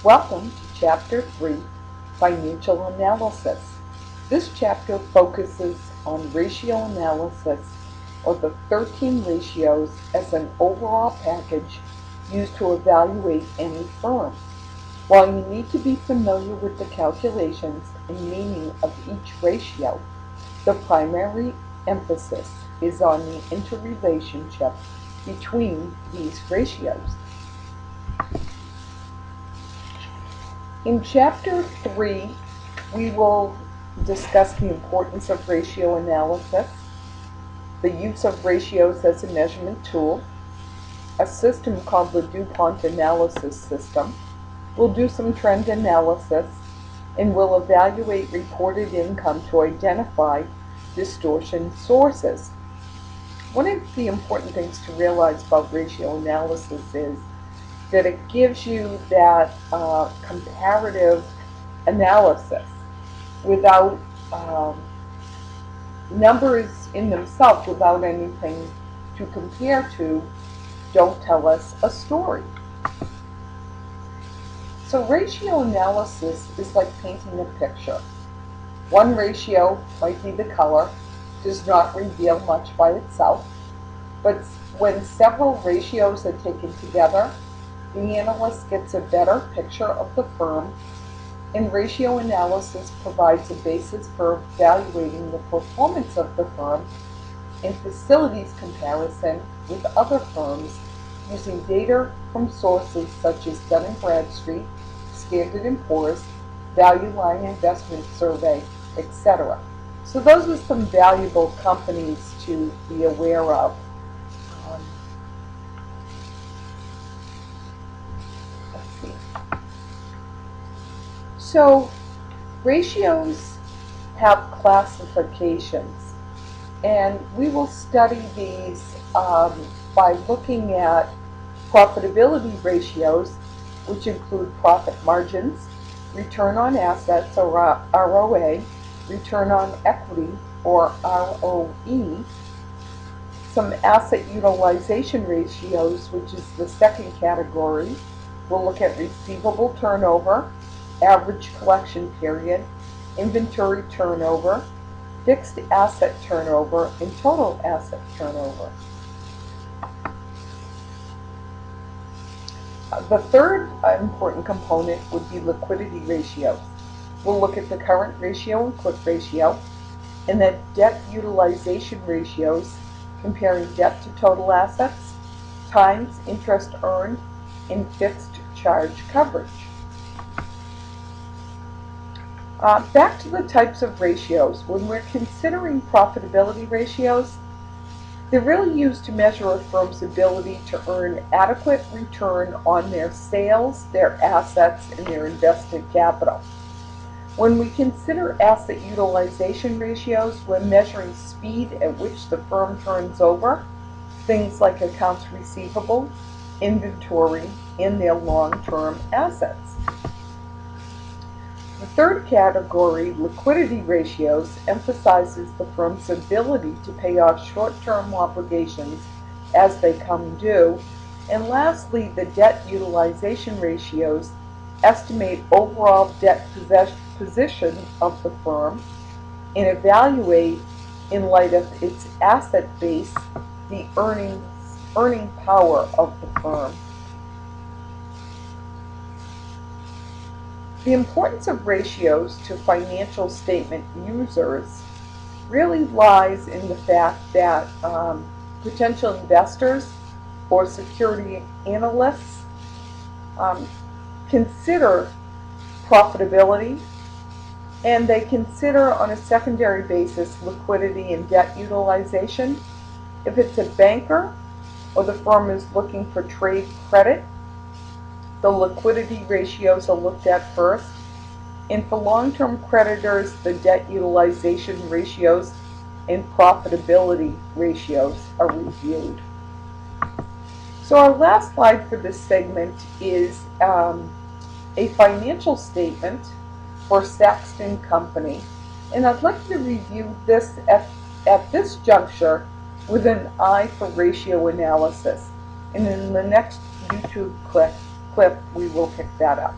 Welcome to Chapter 3, Financial Analysis. This chapter focuses on ratio analysis, or the 13 ratios, as an overall package used to evaluate any firm. While you need to be familiar with the calculations and meaning of each ratio, the primary emphasis is on the interrelationship between these ratios. In Chapter 3, we will discuss the importance of ratio analysis, the use of ratios as a measurement tool, a system called the DuPont Analysis System. We'll do some trend analysis, and we'll evaluate reported income to identify distortion sources. One of the important things to realize about ratio analysis is that it gives you that comparative analysis without numbers in themselves, without anything to compare to, don't tell us a story. So ratio analysis is like painting a picture. One ratio might be the color, does not reveal much by itself, but when several ratios are taken together, the analyst gets a better picture of the firm, and ratio analysis provides a basis for evaluating the performance of the firm and facilities comparison with other firms using data from sources such as Dun & Bradstreet, Standard & Poor's, Value Line Investment Survey, etc. So those are some valuable companies to be aware of. So ratios have classifications, and we will study these by looking at profitability ratios, which include profit margins, return on assets, or ROA, return on equity, or ROE, some asset utilization ratios, which is the second category. We'll look at receivable turnover, average collection period, inventory turnover, fixed asset turnover, and total asset turnover. The third important component would be liquidity ratios. We'll look at the current ratio and quick ratio, and then debt utilization ratios, comparing debt to total assets, times interest earned, and fixed charge coverage. Back to the types of ratios. When we're considering profitability ratios, they're really used to measure a firm's ability to earn adequate return on their sales, their assets, and their invested capital. When we consider asset utilization ratios, we're measuring speed at which the firm turns over things like accounts receivable, inventory, and their long-term assets. The third category, liquidity ratios, emphasizes the firm's ability to pay off short-term obligations as they come due. And lastly, the debt utilization ratios estimate overall debt position of the firm and evaluate, in light of its asset base, the earning power of the firm. The importance of ratios to financial statement users really lies in the fact that potential investors or security analysts consider profitability, and they consider on a secondary basis liquidity and debt utilization. If it's a banker or the firm is looking for trade credit, the liquidity ratios are looked at first, and for long-term creditors, the debt utilization ratios and profitability ratios are reviewed. So our last slide for this segment is a financial statement for Saxton Company, and I'd like to review this at this juncture with an eye for ratio analysis, and in the next YouTube clip we will pick that up.